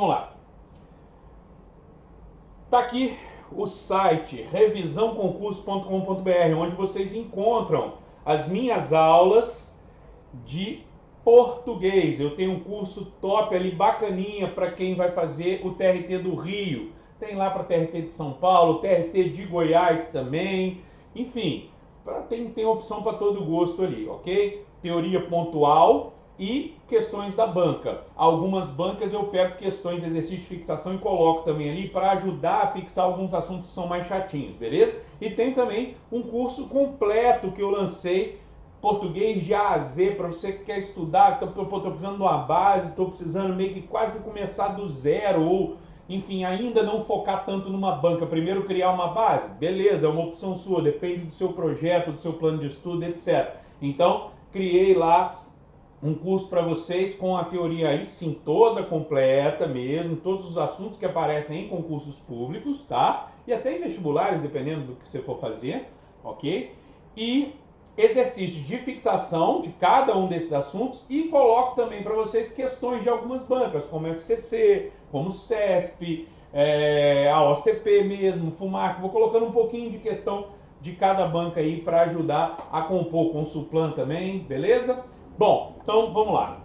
vamos lá. Tá aqui o site revisãoconcurso.com.br, onde vocês encontram as minhas aulas de português. Eu tenho um curso top ali, bacaninha, para quem vai fazer o TRT do Rio. Tem lá para TRT de São Paulo, TRT de Goiás também. Enfim, tem opção para todo gosto ali, ok? Teoria pontual e questões da banca. Algumas bancas eu pego questões de exercício de fixação e coloco também ali para ajudar a fixar alguns assuntos que são mais chatinhos, beleza? E tem também um curso completo que eu lancei, português de A a Z, para você que quer estudar, tô precisando de uma base, tô precisando meio que quase que começar do zero, ou enfim, ainda não focar tanto numa banca, primeiro criar uma base, beleza, é uma opção sua, depende do seu projeto, do seu plano de estudo, etc. Então, criei lá um curso para vocês com a teoria aí sim toda completa mesmo, todos os assuntos que aparecem em concursos públicos, tá? E até em vestibulares, dependendo do que você for fazer, ok? E exercícios de fixação de cada um desses assuntos e coloco também para vocês questões de algumas bancas, como FCC, como CESP, a OCP mesmo, FUMAC. Vou colocando um pouquinho de questão de cada banca aí para ajudar a compor o Consulplan também, beleza? Bom, então vamos lá.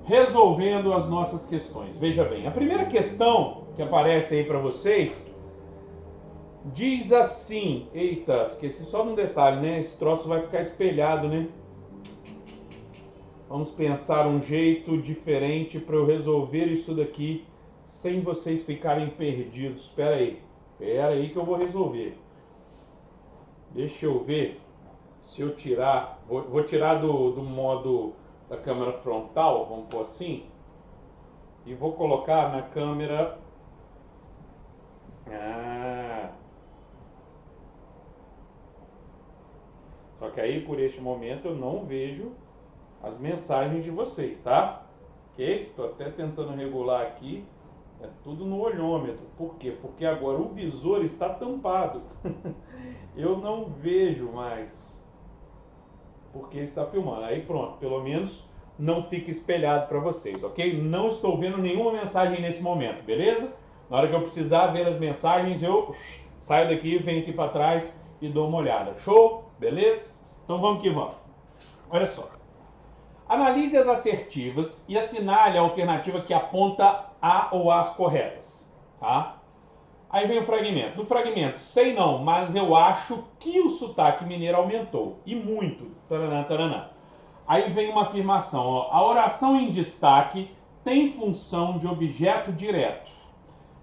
Resolvendo as nossas questões. Veja bem, a primeira questão que aparece aí para vocês diz assim, eita, esqueci só um detalhe, né? Esse troço vai ficar espelhado, né? Vamos pensar um jeito diferente para eu resolver isso daqui sem vocês ficarem perdidos. Espera aí que eu vou resolver. Deixa eu ver se eu tirar, vou tirar do modo da câmera frontal, vamos pôr assim, e vou colocar na câmera... Só que aí, por este momento, eu não vejo as mensagens de vocês, tá? Ok? Tô até tentando regular aqui. É tudo no olhômetro. Por quê? Porque agora o visor está tampado. Eu não vejo mais. Porque está filmando. Aí pronto, pelo menos não fica espelhado para vocês, ok? Não estou vendo nenhuma mensagem nesse momento, beleza? Na hora que eu precisar ver as mensagens, eu saio daqui, venho aqui para trás e dou uma olhada. Show? Beleza? Então vamos que vamos. Olha só. Analise as assertivas e assinale a alternativa que aponta a ou as corretas. Tá? Aí vem o fragmento. No fragmento, sei não, mas eu acho que o sotaque mineiro aumentou. E muito. Taranã, taranã. Aí vem uma afirmação. Ó, a oração em destaque tem função de objeto direto.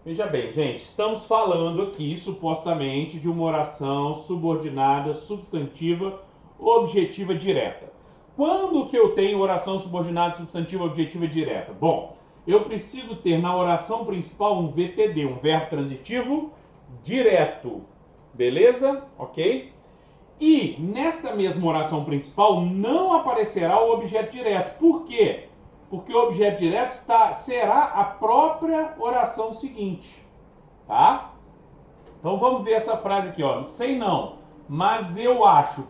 Veja bem, gente, estamos falando aqui supostamente de uma oração subordinada, substantiva, objetiva direta. Quando que eu tenho oração subordinada, substantiva, objetiva direta? Bom, eu preciso ter na oração principal um VTD, um verbo transitivo direto. Beleza? Ok? E nesta mesma oração principal não aparecerá o objeto direto. Por quê? Porque o objeto direto será a própria oração seguinte. Tá? Então vamos ver essa frase aqui, ó. Não sei não, mas eu acho.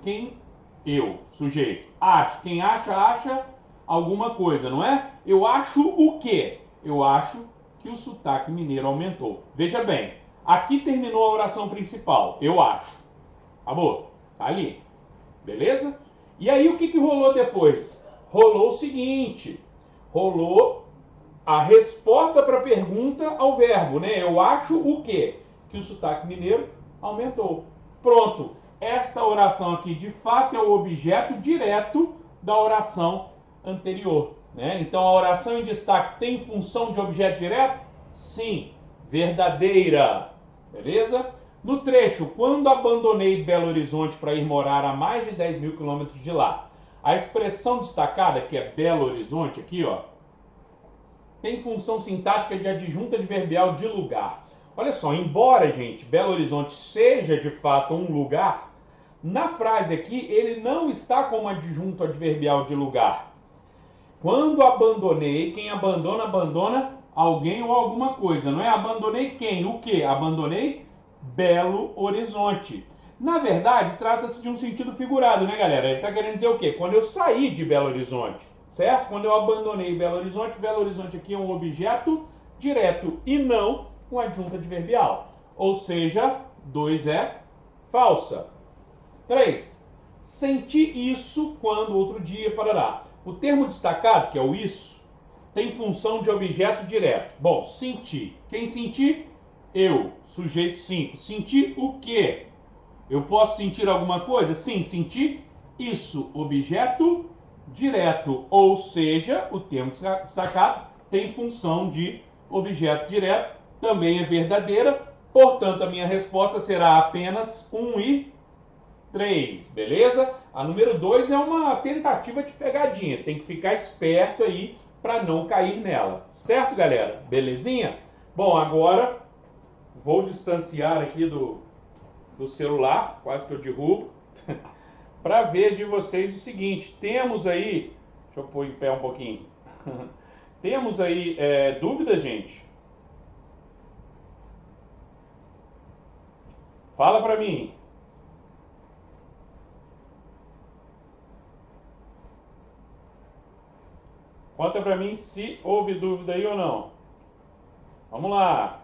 Eu, sujeito. Acho. Quem acha, acha alguma coisa, não é? Eu acho o quê? Eu acho que o sotaque mineiro aumentou. Veja bem, aqui terminou a oração principal. Eu acho. Acabou. Tá ali. Beleza? E aí o que rolou depois? Rolou o seguinte. Rolou a resposta para a pergunta ao verbo, né? Eu acho o quê? Que o sotaque mineiro aumentou. Pronto. Esta oração aqui, de fato, é o objeto direto da oração anterior, né? Então, a oração em destaque tem função de objeto direto? Sim, verdadeira. Beleza? No trecho, quando abandonei Belo Horizonte para ir morar a mais de 10 mil quilômetros de lá, a expressão destacada, que é Belo Horizonte, aqui, ó, tem função sintática de adjunta adverbial de lugar. Olha só, embora, gente, Belo Horizonte seja de fato um lugar, na frase aqui ele não está como adjunto adverbial de lugar. Quando abandonei, quem abandona, abandona alguém ou alguma coisa, não é? Abandonei quem? O quê? Abandonei Belo Horizonte. Na verdade, trata-se de um sentido figurado, né, galera? Ele está querendo dizer o quê? Quando eu saí de Belo Horizonte, certo? Quando eu abandonei Belo Horizonte aqui é um objeto direto e não com adjunta adverbial. Ou seja, 2 é falsa. 3. Senti isso quando outro dia, parará. O termo destacado, que é o isso, tem função de objeto direto. Bom, senti. Quem sentir? Eu, sujeito 5. Sentir o quê? Eu posso sentir alguma coisa? Sim, sentir isso, objeto direto. Ou seja, o termo destacado tem função de objeto direto, também é verdadeira. Portanto, a minha resposta será apenas 1 e 3, beleza? A número 2 é uma tentativa de pegadinha, tem que ficar esperto aí para não cair nela, certo, galera? Belezinha? Bom, agora vou distanciar aqui do celular, quase que eu derrubo, para ver de vocês o seguinte, temos aí, deixa eu pôr em pé um pouquinho, temos aí dúvidas, gente? Fala para mim. Conta para mim se houve dúvida aí ou não. Vamos lá.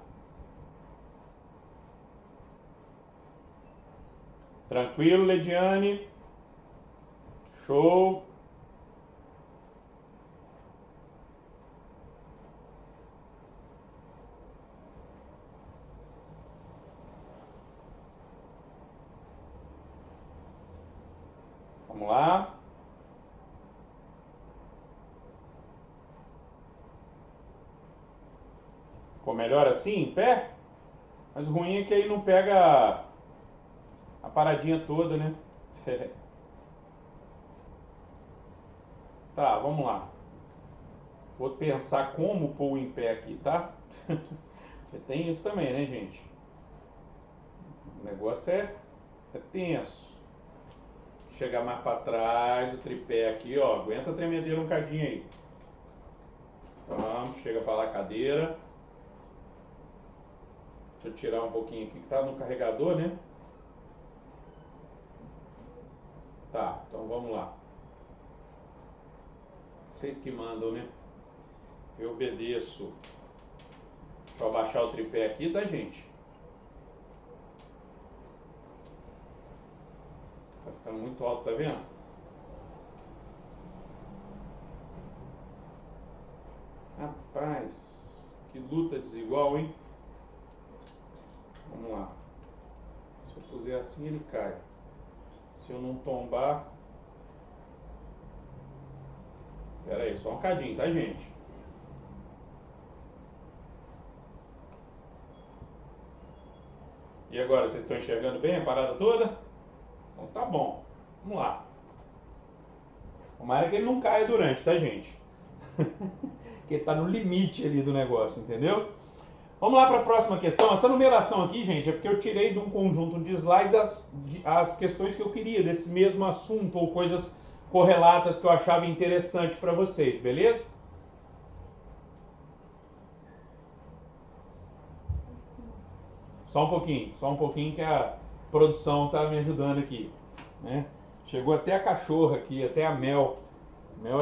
Tranquilo, Lediane? Show. Vamos lá. Ficou melhor assim, em pé? Mas o ruim é que aí não pega a paradinha toda, né? Tá, vamos lá. Vou pensar como pôr em pé aqui, tá? Porque tem isso também, né, gente? O negócio é tenso. Chegar mais para trás, o tripé aqui, ó. Aguenta a tremedeira um cadinho aí. Vamos, chega para lá a cadeira. Deixa eu tirar um pouquinho aqui que tá no carregador, né? Tá, então vamos lá. Vocês que mandam, né? Eu obedeço. Deixa eu abaixar o tripé aqui, tá, gente? Tá ficando muito alto, tá vendo? Rapaz, que luta desigual, hein? Vamos lá. Se eu puser assim, ele cai. Se eu não tombar... Pera aí, só um cadinho, tá, gente? E agora, vocês estão enxergando bem a parada toda? Então tá bom. Vamos lá. Tomara que ele não caia durante, tá, gente? Porque tá no limite ali do negócio, entendeu? Vamos lá para a próxima questão. Essa numeração aqui, gente, é porque eu tirei de um conjunto de slides as questões que eu queria desse mesmo assunto ou coisas correlatas que eu achava interessante para vocês, beleza? Só um pouquinho que a produção tá me ajudando aqui, né? Chegou até a cachorra aqui, até a Mel. Mel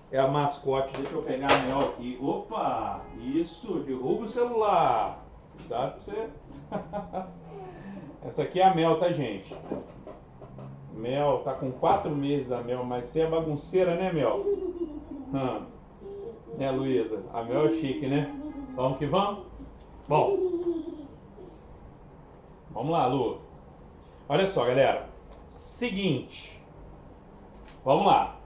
é a mascote. Deixa eu pegar a Mel aqui. Opa! Isso, derruba o celular. Cuidado pra você. Essa aqui é a Mel, tá, gente? Mel, tá com 4 meses a Mel, mas você é bagunceira, né, Mel? Né, Luísa? A Mel é chique, né? Vamos que vamos? Bom, vamos lá, Lu. Olha só, galera. Seguinte. Vamos lá.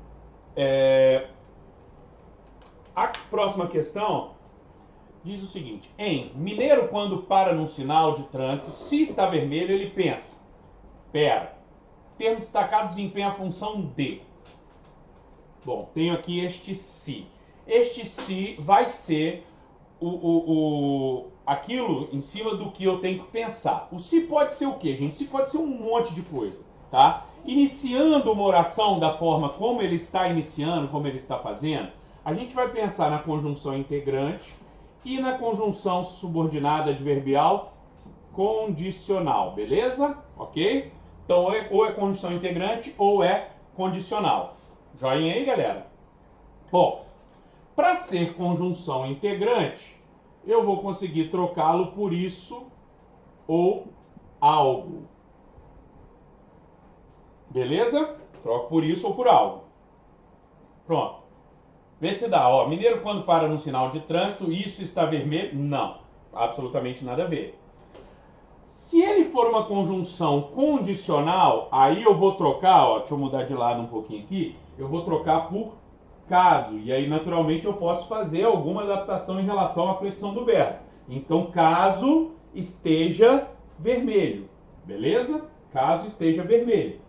A próxima questão diz o seguinte: mineiro, quando para num sinal de trânsito, se está vermelho, ele pensa: pera, termo destacado desempenha a função de. Bom, tenho aqui este se. Este se vai ser aquilo em cima do que eu tenho que pensar. O se pode ser o quê, gente? Se pode ser um monte de coisa, tá? Iniciando uma oração da forma como ele está iniciando, como ele está fazendo, a gente vai pensar na conjunção integrante e na conjunção subordinada adverbial condicional, beleza? Ok? Então, ou é conjunção integrante ou é condicional. Joinha aí, galera? Bom, para ser conjunção integrante, eu vou conseguir trocá-lo por isso ou algo. Beleza? Troco por isso ou por algo. Pronto. Vê se dá. Ó, mineiro quando para no sinal de trânsito, isso está vermelho? Não. Absolutamente nada a ver. Se ele for uma conjunção condicional, aí eu vou trocar, ó, deixa eu mudar de lado um pouquinho aqui, eu vou trocar por caso. E aí, naturalmente, eu posso fazer alguma adaptação em relação à flexão do verbo. Então, caso esteja vermelho. Beleza? Caso esteja vermelho.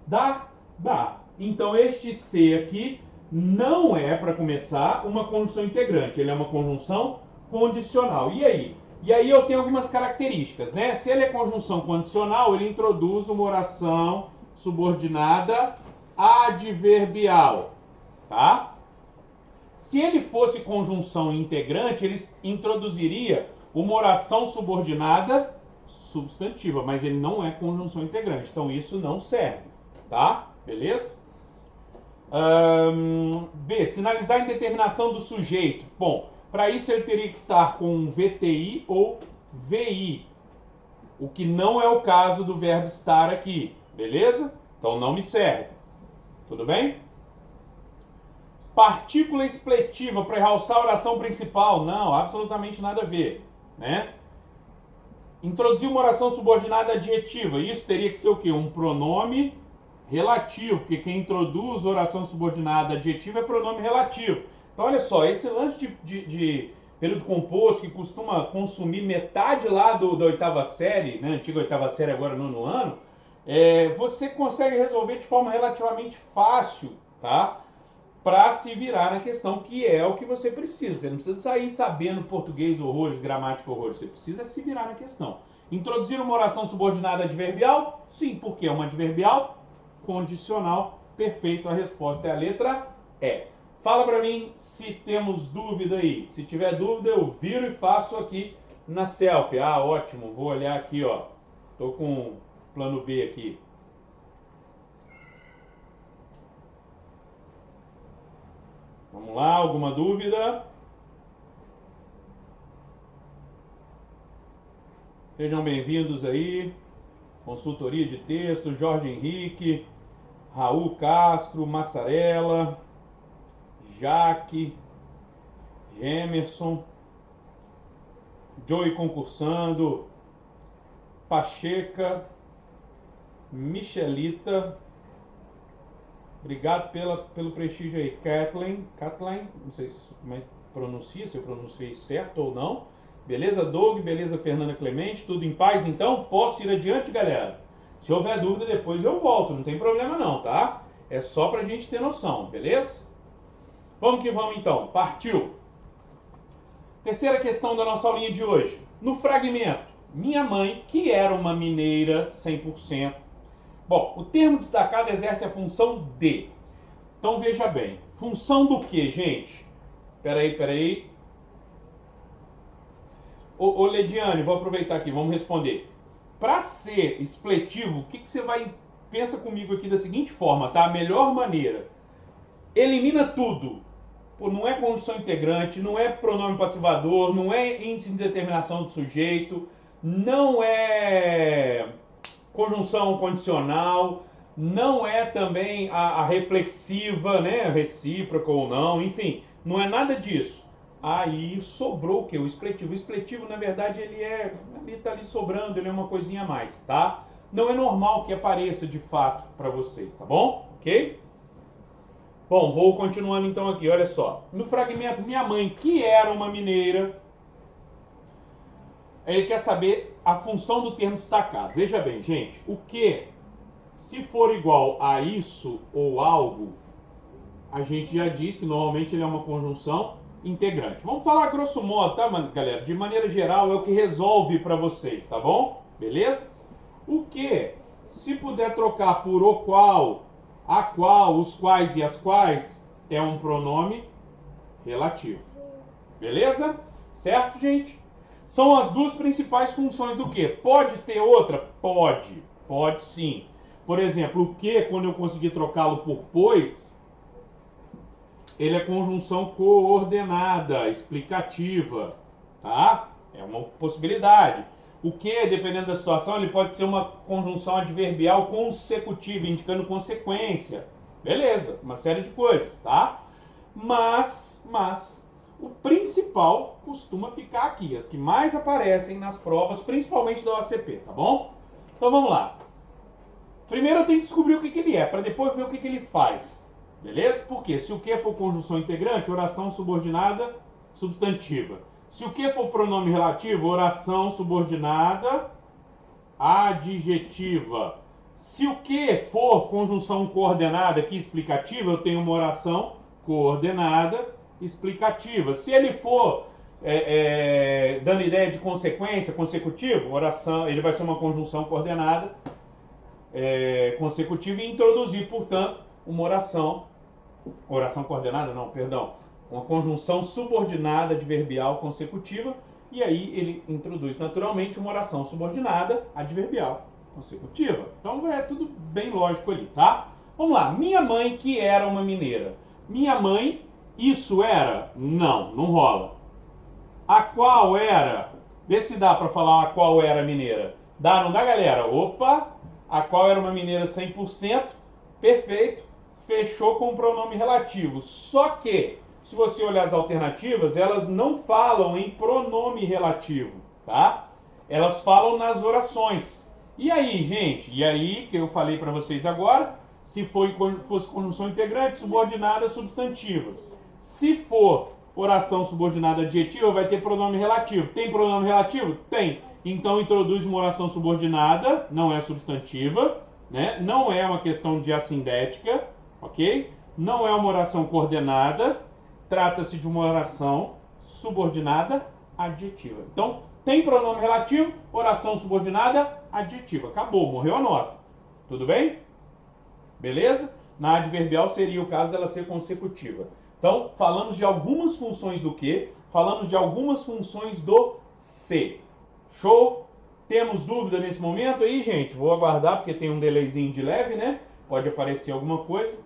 Dá? Dá. Então, este C aqui não é, para começar, uma conjunção integrante. Ele é uma conjunção condicional. E aí? E aí eu tenho algumas características, né? Se ele é conjunção condicional, ele introduz uma oração subordinada adverbial, tá? Se ele fosse conjunção integrante, ele introduziria uma oração subordinada substantiva, mas ele não é conjunção integrante, então isso não serve, tá? Beleza? B. Sinalizar a indeterminação do sujeito. Bom, para isso ele teria que estar com VTI ou VI, o que não é o caso do verbo estar aqui, beleza? Então não me serve. Tudo bem? Partícula expletiva para realçar a oração principal. Não, absolutamente nada a ver, né? Introduzir uma oração subordinada adjetiva. Isso teria que ser o quê? Um pronome relativo, porque quem introduz oração subordinada adjetiva é pronome relativo. Então, olha só, esse lance de período composto que costuma consumir metade lá da oitava série, né, antiga oitava série, agora nono ano, você consegue resolver de forma relativamente fácil, tá? Para se virar na questão, que é o que você precisa. Você não precisa sair sabendo português horrores, gramática horrores. Você precisa se virar na questão. Introduzir uma oração subordinada adverbial? Sim, porque é uma adverbial condicional. Perfeito, a resposta é a letra E. Fala para mim se temos dúvida aí. Se tiver dúvida, eu viro e faço aqui na selfie. Ah, ótimo. Vou olhar aqui, ó. Tô com plano B aqui. Vamos lá, alguma dúvida? Sejam bem-vindos aí. Consultoria de texto, Jorge Henrique, Raul Castro, Massarella, Jaque, Gemerson, Joey concursando, Pacheca, Michelita. Obrigado pelo prestígio aí. Kathleen, não sei como é que pronuncia, se eu pronunciei certo ou não. Beleza, Doug? Beleza, Fernanda Clemente? Tudo em paz, então? Posso ir adiante, galera? Se houver dúvida, depois eu volto. Não tem problema não, tá? É só pra gente ter noção, beleza? Vamos que vamos, então. Partiu! Terceira questão da nossa aulinha de hoje. No fragmento, minha mãe, que era uma mineira 100%. Bom, o termo destacado exerce a função de. Então, veja bem. Função do que, gente? Peraí. Ô Lediane, vou aproveitar aqui, vamos responder. Para ser expletivo, o que você vai... Pensa comigo aqui da seguinte forma, tá? A melhor maneira. Elimina tudo. Pô, não é conjunção integrante, não é pronome passivador, não é índice de determinação do sujeito, não é conjunção condicional, não é também a reflexiva, né? Recíproca ou não, enfim, não é nada disso. Aí sobrou o que? O expletivo. O expletivo, na verdade, ele tá ali sobrando, ele é uma coisinha a mais, tá? Não é normal que apareça de fato para vocês, tá bom? Ok? Bom, vou continuando então aqui, olha só. No fragmento, minha mãe, que era uma mineira, ele quer saber a função do termo destacado. Veja bem, gente, o que, se for igual a isso ou algo, a gente já disse que normalmente ele é uma conjunção integrante. Vamos falar grosso modo, tá, galera? De maneira geral, é o que resolve para vocês, tá bom? Beleza? O que, se puder trocar por o qual, a qual, os quais e as quais, é um pronome relativo. Beleza? Certo, gente? São as duas principais funções do que? Pode ter outra? Pode. Pode sim. Por exemplo, o que, quando eu conseguir trocá-lo por pois, ele é conjunção coordenada, explicativa, tá? É uma possibilidade. O que, dependendo da situação, ele pode ser uma conjunção adverbial consecutiva, indicando consequência. Beleza, uma série de coisas, tá? Mas, o principal costuma ficar aqui, as que mais aparecem nas provas, principalmente da OACP, tá bom? Então vamos lá. Primeiro eu tenho que descobrir o que ele é, para depois ver o que ele faz. Beleza? Porque se o que for conjunção integrante, oração subordinada substantiva. Se o que for pronome relativo, oração subordinada adjetiva. Se o que for conjunção coordenada aqui explicativa, eu tenho uma oração coordenada explicativa. Se ele for dando ideia de consequência, consecutivo, oração, ele vai ser uma conjunção coordenada consecutiva e introduzir, portanto, uma oração coordenada, não, perdão, uma conjunção subordinada adverbial consecutiva, e aí ele introduz naturalmente uma oração subordinada adverbial consecutiva. Então é tudo bem lógico ali, tá? Vamos lá. Minha mãe que era uma mineira. Minha mãe, isso era? Não, não rola. A qual era? Vê se dá para falar a qual era mineira. Dá, não dá, galera? Opa! A qual era uma mineira 100%. Perfeito. Fechou com o pronome relativo. Só que, se você olhar as alternativas, elas não falam em pronome relativo, tá? Elas falam nas orações. E aí, gente? E aí, que eu falei para vocês agora, se fosse conjunção integrante, subordinada, substantiva. Se for oração subordinada adjetiva, vai ter pronome relativo. Tem pronome relativo? Tem. Então, introduz uma oração subordinada, não é substantiva, né? Não é uma questão de assindética, ok? Não é uma oração coordenada, trata-se de uma oração subordinada adjetiva. Então, tem pronome relativo, oração subordinada adjetiva. Acabou, morreu a nota. Tudo bem? Beleza? Na adverbial seria o caso dela ser consecutiva. Então, falamos de algumas funções do que, falamos de algumas funções do se. Show? Temos dúvida nesse momento aí, gente? Vou aguardar porque tem um delayzinho de leve, né? Pode aparecer alguma coisa.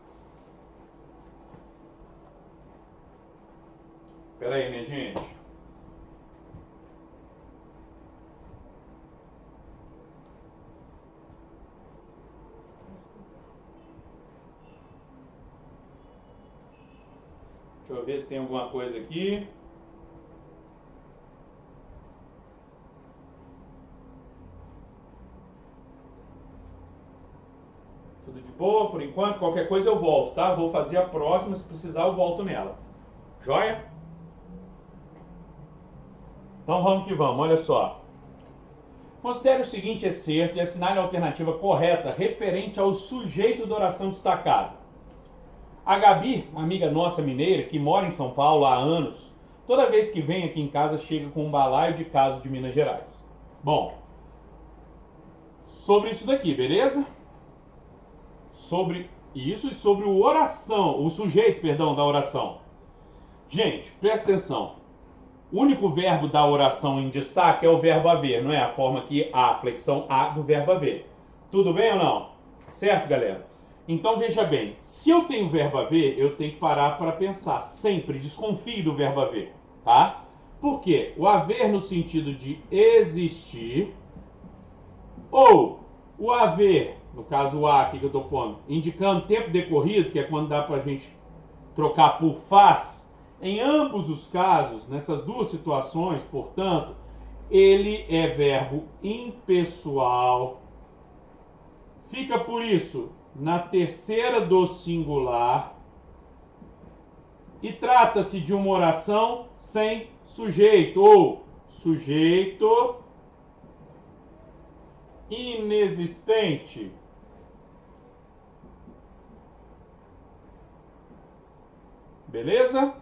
Espera aí, minha gente. Deixa eu ver se tem alguma coisa aqui. Tudo de boa por enquanto? Qualquer coisa eu volto, tá? Vou fazer a próxima, se precisar eu volto nela. Joia? Então vamos que vamos, olha só. Considere o seguinte excerto e assinale a alternativa correta referente ao sujeito da oração destacado. A Gabi, amiga nossa mineira, que mora em São Paulo há anos, toda vez que vem aqui em casa chega com um balaio de casos de Minas Gerais. Bom, sobre isso daqui, beleza? Sobre isso e sobre o sujeito, perdão, da oração. Gente, presta atenção. O único verbo da oração em destaque é o verbo haver, não é? A forma que a flexão a do verbo haver. Tudo bem ou não? Certo, galera? Então veja bem, se eu tenho verbo haver, eu tenho que parar para pensar. Sempre desconfie do verbo haver, tá? Por quê? O haver no sentido de existir, ou o haver, no caso o a aqui que eu estou pondo, indicando tempo decorrido, que é quando dá para a gente trocar por faz. Em ambos os casos, nessas duas situações, portanto, ele é verbo impessoal. Fica por isso na terceira do singular e trata-se de uma oração sem sujeito ou sujeito inexistente. Beleza?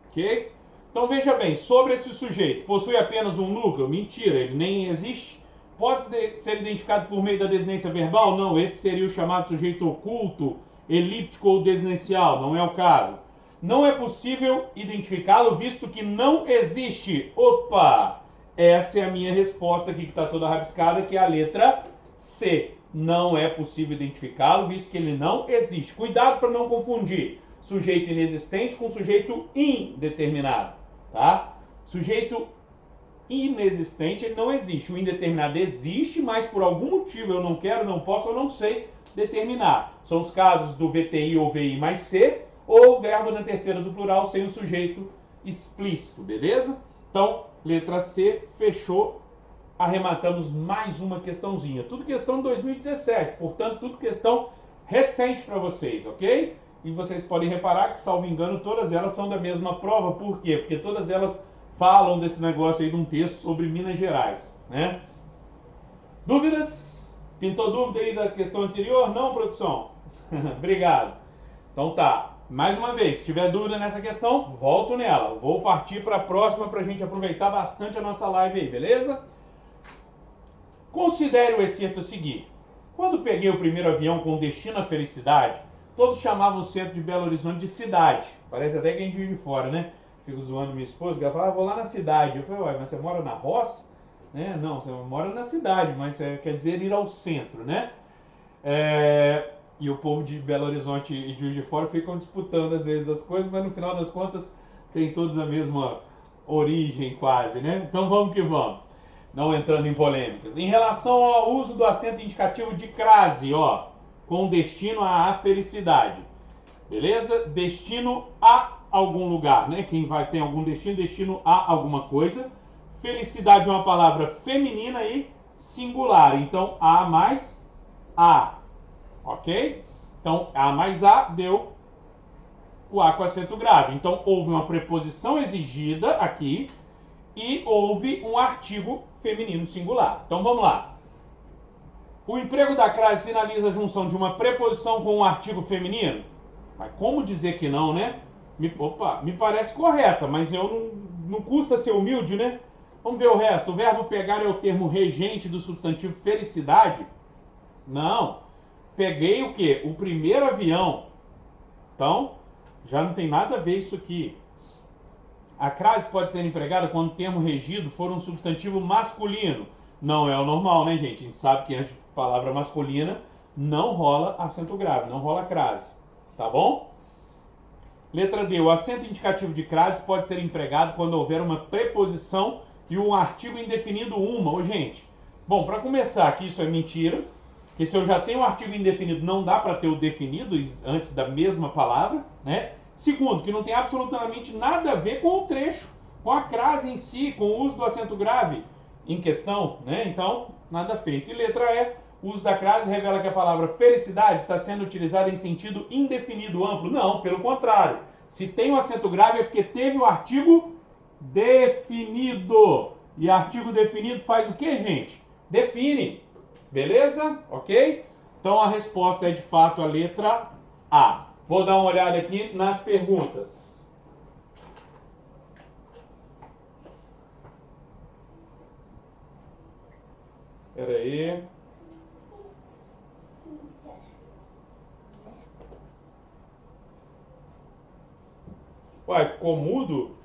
Ok? Então veja bem, sobre esse sujeito, possui apenas um núcleo? Mentira, ele nem existe. Pode ser identificado por meio da desinência verbal? Não, esse seria o chamado sujeito oculto, elíptico ou desinencial, não é o caso. Não é possível identificá-lo visto que não existe. Opa! Essa é a minha resposta aqui que está toda rabiscada, que é a letra C. Não é possível identificá-lo visto que ele não existe. Cuidado para não confundir. sujeito inexistente com sujeito indeterminado, tá? Sujeito inexistente, ele não existe. O indeterminado existe, mas por algum motivo eu não quero, não posso ou não sei determinar. São os casos do VTI ou VI mais C, ou verbo na terceira do plural sem o sujeito explícito, beleza? Então, letra C, fechou. Arrematamos mais uma questãozinha. Tudo questão de 2017, portanto, tudo questão recente para vocês, ok? E vocês podem reparar que, salvo engano, todas elas são da mesma prova. Por quê? Porque todas elas falam desse negócio aí de um texto sobre Minas Gerais, né? Dúvidas? Pintou dúvida aí da questão anterior? Não, produção? Obrigado. Então tá. Mais uma vez, se tiver dúvida nessa questão, volto nela. Vou partir para a próxima para a gente aproveitar bastante a nossa live aí, beleza? Considere o excerto a seguir. Quando peguei o primeiro avião com destino à felicidade, todos chamavam o centro de Belo Horizonte de cidade. Parece até que a gente vive de fora, né? Fico zoando minha esposa, que ela fala, vou lá na cidade. Eu falei, ué, mas você mora na roça? Né? Não, você mora na cidade, mas quer dizer ir ao centro, né? E o povo de Belo Horizonte e de Juiz de Fora ficam disputando às vezes as coisas, mas no final das contas tem todos a mesma origem quase, né? Então vamos que vamos, não entrando em polêmicas. Em relação ao uso do acento indicativo de crase, ó, com destino à felicidade, beleza? Destino a algum lugar, né? Quem vai ter algum destino, destino a alguma coisa. Felicidade é uma palavra feminina e singular, então a mais a. Ok? Então, A mais A deu o A com acento grave. Então, houve uma preposição exigida aqui e houve um artigo feminino singular. Então, vamos lá. O emprego da crase sinaliza a junção de uma preposição com um artigo feminino? Mas como dizer que não, né? Me parece correta, mas não custa ser humilde, né? Vamos ver o resto. O verbo pegar é o termo regente do substantivo felicidade? Não. Peguei o quê? O primeiro avião. Então, já não tem nada a ver isso aqui. A crase pode ser empregada quando o termo regido for um substantivo masculino. Não é o normal, né, gente? A gente sabe que antes de palavra masculina não rola acento grave, não rola crase. Tá bom? Letra D. O acento indicativo de crase pode ser empregado quando houver uma preposição e um artigo indefinido uma. Ô, gente, bom, para começar aqui, isso é mentira. Porque se eu já tenho um artigo indefinido, não dá para ter o definido antes da mesma palavra, né? Segundo, que não tem absolutamente nada a ver com o trecho, com a crase em si, com o uso do acento grave em questão, né? Então, nada feito. E letra E, o uso da crase revela que a palavra felicidade está sendo utilizada em sentido indefinido amplo. Não, pelo contrário. Se tem um acento grave é porque teve o artigo definido. E artigo definido faz o que, gente? Define. Beleza? Ok? Então a resposta é de fato a letra A. Vou dar uma olhada aqui nas perguntas. Espera aí. Uai, ficou mudo?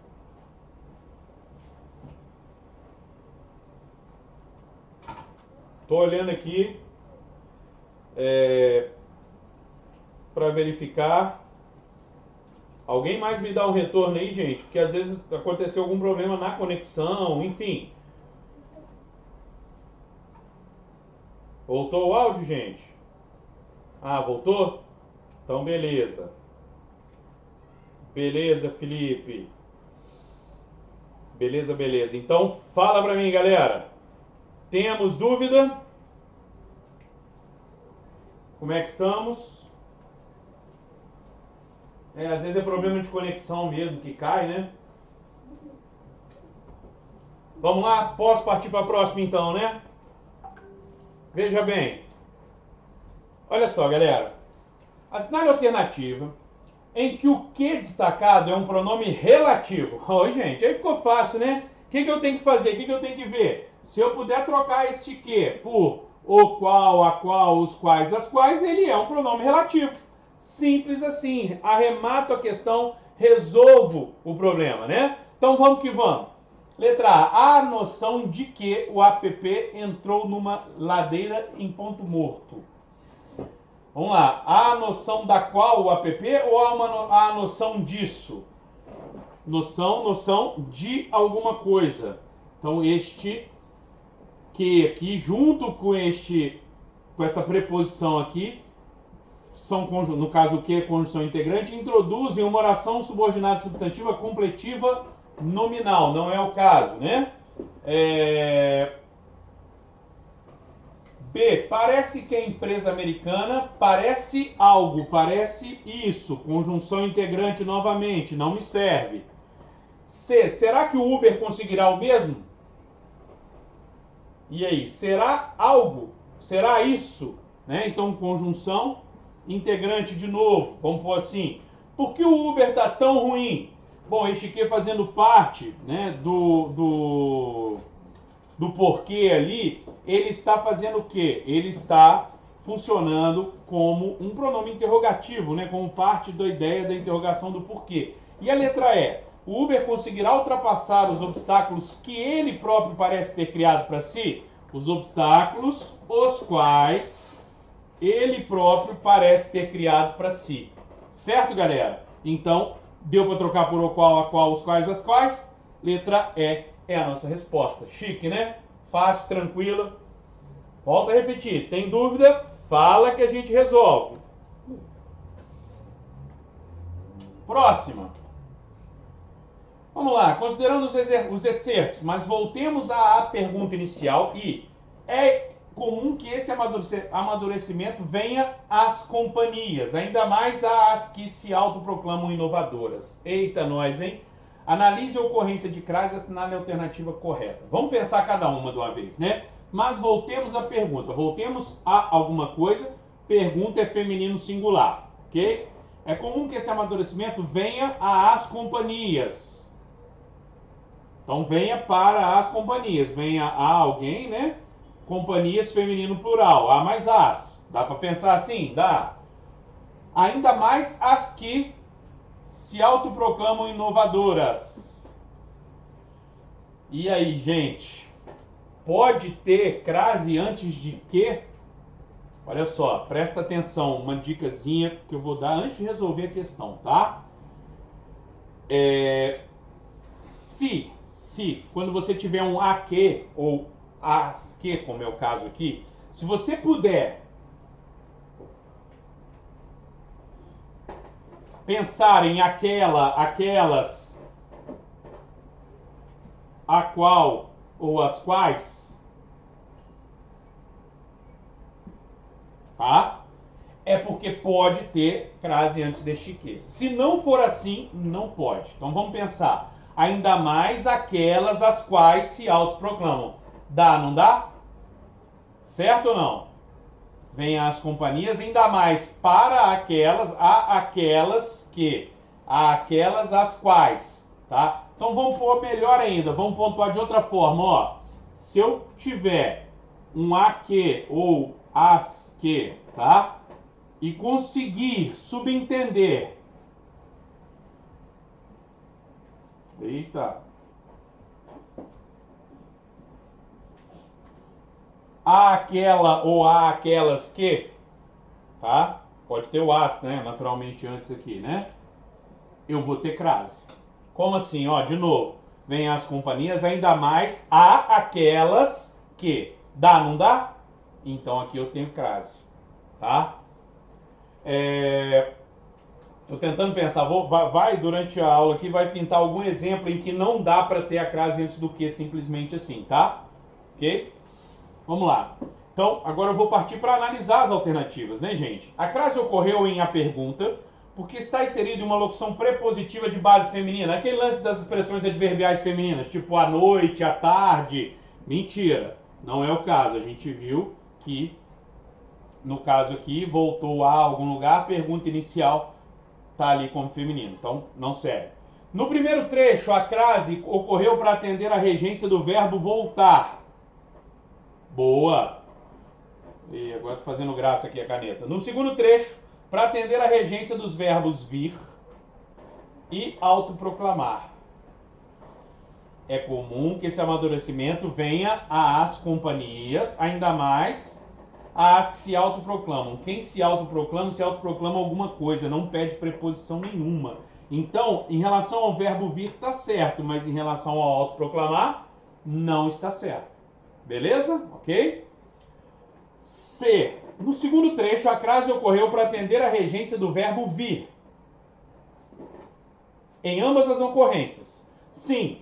Tô olhando aqui para verificar. Alguém mais me dá um retorno aí, gente? Porque às vezes aconteceu algum problema na conexão, enfim. Voltou o áudio, gente? Ah, voltou? Então, beleza. Beleza, Felipe. Beleza, beleza. Então, fala pra mim, galera. Temos dúvida? Como é que estamos? Às vezes é problema de conexão mesmo que cai, né? Vamos lá? Posso partir para a próxima então, né? Veja bem. Olha só, galera. Assinale a alternativa em que o que destacado é um pronome relativo. Ô, gente, aí ficou fácil, né? O que eu tenho que fazer? O que eu tenho que ver? Se eu puder trocar este que por o qual, a qual, os quais, as quais, ele é um pronome relativo. Simples assim. Arremato a questão, resolvo o problema, né? Então vamos que vamos. Letra A. A noção de que o app entrou numa ladeira em ponto morto. Vamos lá. Há a noção da qual o app ou há a noção disso? Noção de alguma coisa. Então, este que aqui, junto com esta preposição aqui, são, no caso o que é conjunção integrante, introduzem uma oração subordinada substantiva completiva nominal. Não é o caso, né? B. Parece que a empresa americana parece algo, parece isso. Conjunção integrante novamente, não me serve. C. Será que o Uber conseguirá o mesmo? E aí, será algo? Será isso? Né? Então, conjunção integrante de novo. Vamos pôr assim. Por que o Uber está tão ruim? Bom, este aqui fazendo parte, né, do porquê ali, ele está fazendo o quê? Ele está funcionando como um pronome interrogativo, né, como parte da ideia da interrogação do porquê. E a letra E? O Uber conseguirá ultrapassar os obstáculos que ele próprio parece ter criado para si? Os obstáculos os quais ele próprio parece ter criado para si. Certo, galera? Então, deu para trocar por o qual, a qual, os quais, as quais? Letra E é a nossa resposta. Chique, né? Fácil, tranquila. Volto a repetir. Tem dúvida? Fala que a gente resolve. Próxima. Vamos lá. Considerando os excertos, mas voltemos à pergunta inicial e é comum que esse amadurecimento venha às companhias, ainda mais às que se autoproclamam inovadoras. Eita, nós, hein? Analise a ocorrência de crase e assinale a alternativa correta. Vamos pensar cada uma de uma vez, né? Mas voltemos à pergunta. Voltemos a alguma coisa. Pergunta é feminino singular, ok? É comum que esse amadurecimento venha às companhias. Então venha para as companhias. Venha a alguém, né? Companhias feminino plural. A mais as. Dá para pensar assim? Dá. Ainda mais as que se autoproclamam inovadoras. E aí, gente? Pode ter crase antes de que? Olha só, presta atenção, uma dicasinha que eu vou dar antes de resolver a questão, tá? Se quando você tiver um a que ou as que, como é o caso aqui, se você puder pensar em aquelas, a qual ou as quais, tá? É porque pode ter crase antes deste que. Se não for assim, não pode. Então vamos pensar. Ainda mais aquelas as quais se autoproclamam. Dá, não dá? Certo ou não? Vem as companhias, ainda mais para aquelas, aquelas que, aquelas as quais, tá? Então vamos pôr melhor ainda, vamos pontuar de outra forma, ó. Se eu tiver um a que ou as que, tá? E conseguir subentender, eita, aquela ou aquelas que, tá? Pode ter o as, né? Naturalmente antes aqui, né? Eu vou ter crase. Como assim? Ó, de novo. Vem as companhias, ainda mais aquelas que. Dá, não dá? Então aqui eu tenho crase, tá? Tô tentando pensar, vai durante a aula aqui, vai pintar algum exemplo em que não dá para ter a crase antes do que simplesmente assim, tá? Ok? Vamos lá. Então, agora eu vou partir para analisar as alternativas, né, gente? A crase ocorreu em a pergunta porque está inserida em uma locução prepositiva de base feminina. Aquele lance das expressões adverbiais femininas, tipo à noite, à tarde. Mentira, não é o caso. A gente viu que, no caso aqui, voltou a algum lugar, a pergunta inicial está ali como feminino. Então, não serve. No primeiro trecho, a crase ocorreu para atender a regência do verbo voltar. Boa! E agora estou fazendo graça aqui a caneta. No segundo trecho, para atender a regência dos verbos vir e autoproclamar. É comum que esse amadurecimento venha às companhias, ainda mais as que se autoproclamam. Quem se autoproclama alguma coisa, não pede preposição nenhuma. Então, em relação ao verbo vir, está certo, mas em relação ao autoproclamar, não está certo. Beleza? Ok? C. No segundo trecho, a crase ocorreu para atender a regência do verbo vir. Em ambas as ocorrências. Sim,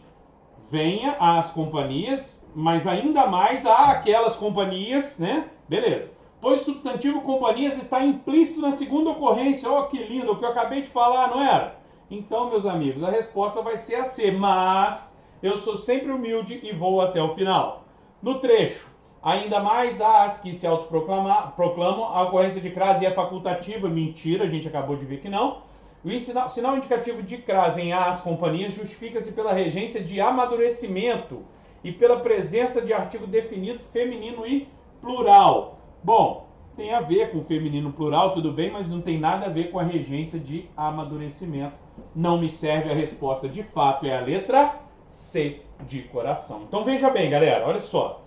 venha às companhias, mas ainda mais a aquelas companhias, né? Beleza. Pois o substantivo companhias está implícito na segunda ocorrência. Oh, que lindo, o que eu acabei de falar, não era? Então, meus amigos, a resposta vai ser a C, mas eu sou sempre humilde e vou até o final. No trecho, ainda mais as que se autoproclamam, a ocorrência de crase é facultativa. Mentira, a gente acabou de ver que não. O sinal indicativo de crase em as companhias justifica-se pela regência de amadurecimento e pela presença de artigo definido feminino e plural. Bom, tem a ver com feminino plural, tudo bem, mas não tem nada a ver com a regência de amadurecimento. Não me serve a resposta, de fato, é a letra C de coração. Então veja bem, galera, olha só.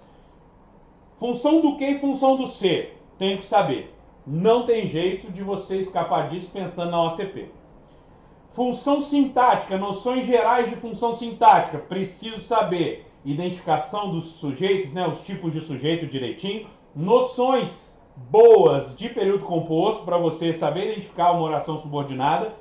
Função do que e função do C? Tem que saber. Não tem jeito de você escapar disso pensando na OCP. Função sintática, noções gerais de função sintática. Preciso saber identificação dos sujeitos, né, os tipos de sujeito direitinho. Noções boas de período composto, para você saber identificar uma oração subordinada,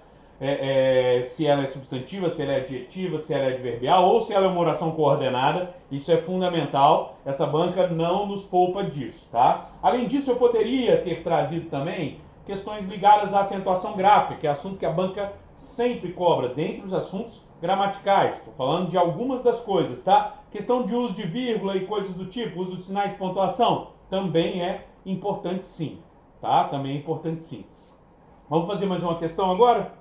se ela é substantiva, se ela é adjetiva, se ela é adverbial ou se ela é uma oração coordenada. Isso é fundamental, essa banca não nos poupa disso, tá? Além disso, eu poderia ter trazido também questões ligadas à acentuação gráfica, que é assunto que a banca sempre cobra, dentre os assuntos gramaticais. Estou falando de algumas das coisas, tá? Questão de uso de vírgula e coisas do tipo, uso de sinais de pontuação, também é importante sim, tá? Também é importante sim. Vamos fazer mais uma questão agora?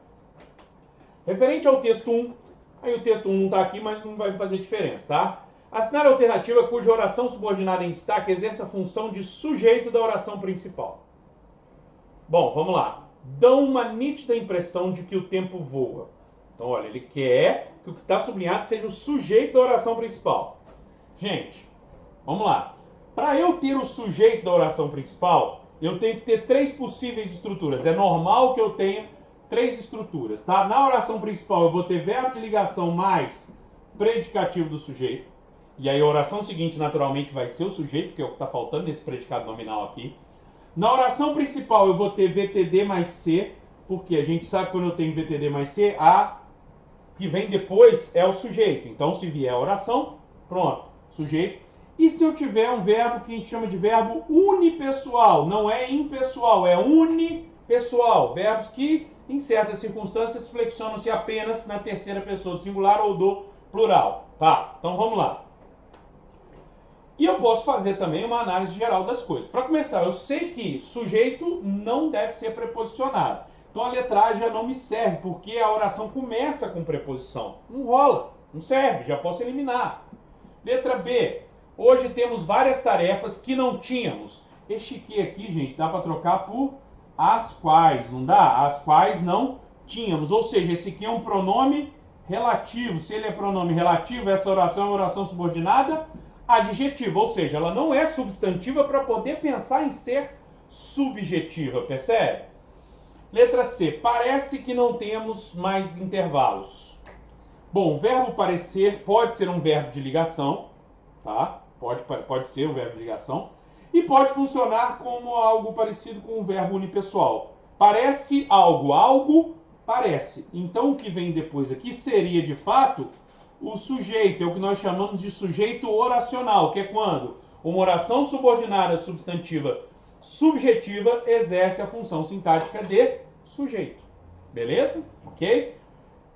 Referente ao texto 1, aí o texto 1 não está aqui, mas não vai fazer diferença, tá? Assinar a alternativa cuja oração subordinada em destaque exerce a função de sujeito da oração principal. Bom, vamos lá. Dão uma nítida impressão de que o tempo voa. Então, olha, ele quer que o que está sublinhado seja o sujeito da oração principal. Gente, vamos lá. Para eu ter o sujeito da oração principal, eu tenho que ter 3 possíveis estruturas. É normal que eu tenha 3 estruturas, tá? Na oração principal eu vou ter verbo de ligação mais predicativo do sujeito. E aí a oração seguinte naturalmente vai ser o sujeito, que é o que está faltando nesse predicado nominal aqui. Na oração principal eu vou ter VTD mais C, porque a gente sabe que quando eu tenho VTD mais C, a que vem depois é o sujeito. Então se vier a oração, pronto, sujeito. E se eu tiver um verbo que a gente chama de verbo unipessoal, não é impessoal, é unipessoal. Verbos que, em certas circunstâncias, flexionam-se apenas na terceira pessoa do singular ou do plural. Tá, então vamos lá. E eu posso fazer também uma análise geral das coisas. Para começar, eu sei que sujeito não deve ser preposicionado. Então a letragem já não me serve, porque a oração começa com preposição. Não rola, não serve, já posso eliminar. Letra B. Hoje temos várias tarefas que não tínhamos. Este aqui, gente, dá para trocar por as quais, não dá? As quais não tínhamos. Ou seja, esse aqui é um pronome relativo. Se ele é pronome relativo, essa oração é uma oração subordinada adjetiva. Ou seja, ela não é substantiva para poder pensar em ser subjetiva, percebe? Letra C. Parece que não temos mais intervalos. Bom, o verbo parecer pode ser um verbo de ligação, tá? Pode ser um verbo de ligação. E pode funcionar como algo parecido com um verbo unipessoal. Parece algo, algo parece. Então o que vem depois aqui seria de fato o sujeito, é o que nós chamamos de sujeito oracional, que é quando uma oração subordinada substantiva subjetiva exerce a função sintática de sujeito. Beleza? Ok?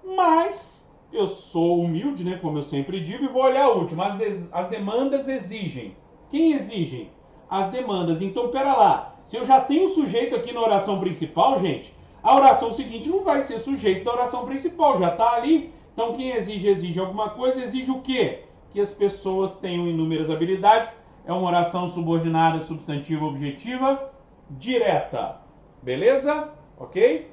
Mas eu sou humilde, né, como eu sempre digo, e vou olhar a última. As demandas exigem. Quem exigem? As demandas. Então, pera lá. Se eu já tenho sujeito aqui na oração principal, gente, a oração seguinte não vai ser sujeito da oração principal. Já está ali. Então, quem exige alguma coisa, exige o quê? Que as pessoas tenham inúmeras habilidades. É uma oração subordinada, substantiva, objetiva, direta. Beleza? Ok?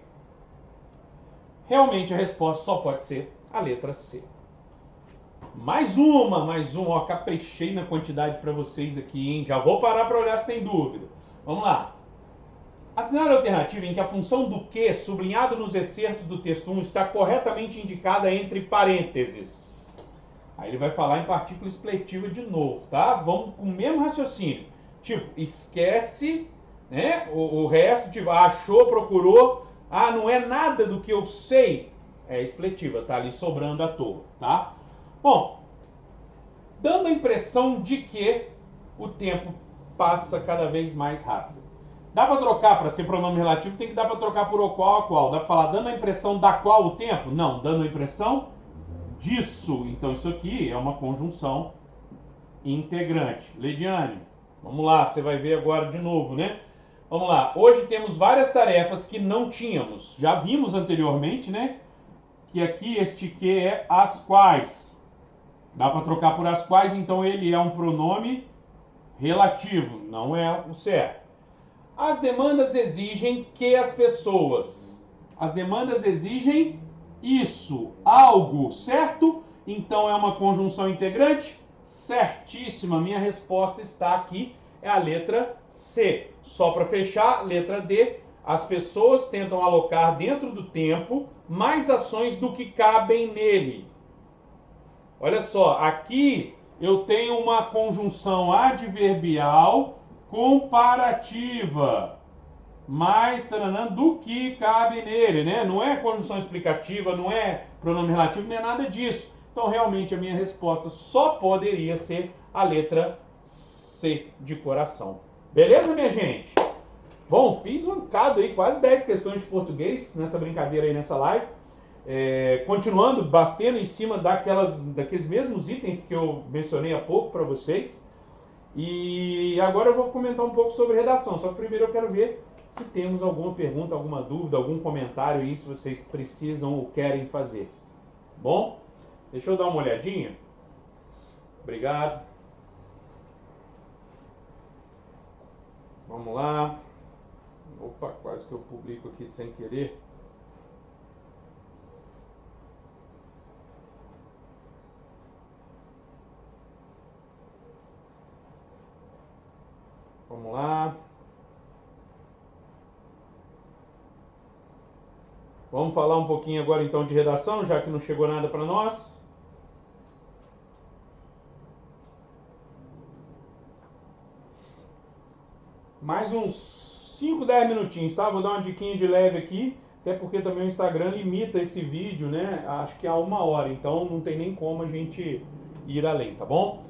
Realmente a resposta só pode ser a letra C. Mais uma, ó, caprichei na quantidade para vocês aqui, hein? Já vou parar para olhar se tem dúvida. Vamos lá. Assinale a alternativa em que a função do que, sublinhado nos excertos do texto 1, está corretamente indicada entre parênteses. Aí ele vai falar em partícula expletiva de novo, tá? Vamos com o mesmo raciocínio. Tipo, esquece, né? O resto, tipo, achou, procurou. Ah, não é nada do que eu sei. É expletiva, tá ali sobrando à toa, tá? Bom, dando a impressão de que o tempo passa cada vez mais rápido. Dá para trocar, para ser pronome relativo, tem que dar para trocar por o qual a qual. Dá para falar dando a impressão da qual o tempo? Não, dando a impressão disso. Então isso aqui é uma conjunção integrante. Lediane, vamos lá, você vai ver agora de novo, né? Vamos lá, hoje temos várias tarefas que não tínhamos. Já vimos anteriormente, né? Que aqui este que é as quais. Dá para trocar por as quais, então ele é um pronome relativo, não é o certo. As demandas exigem que as pessoas. As demandas exigem isso, algo, certo? Então é uma conjunção integrante? Certíssima, minha resposta está aqui, é a letra C. Só para fechar, letra D. As pessoas tentam alocar dentro do tempo mais ações do que cabem nele. Olha só, aqui eu tenho uma conjunção adverbial comparativa, mais taranã, do que cabe nele, né? Não é conjunção explicativa, não é pronome relativo, não é nada disso. Então, realmente, a minha resposta só poderia ser a letra C de coração. Beleza, minha gente? Bom, fiz um bocado aí, quase 10 questões de português nessa brincadeira aí, nessa live. Continuando, batendo em cima daqueles mesmos itens que eu mencionei há pouco para vocês. E agora eu vou comentar um pouco sobre redação. Só que primeiro eu quero ver se temos alguma pergunta, alguma dúvida, algum comentário aí, se vocês precisam ou querem fazer. Bom, deixa eu dar uma olhadinha. Obrigado. Vamos lá. Opa, quase que eu publico aqui sem querer. Vamos lá. Vamos falar um pouquinho agora então de redação, já que não chegou nada para nós. Mais uns 5, 10 minutinhos, tá? Vou dar uma diquinha de leve aqui, até porque também o Instagram limita esse vídeo, né? Acho que a 1 hora, então não tem nem como a gente ir além, tá bom?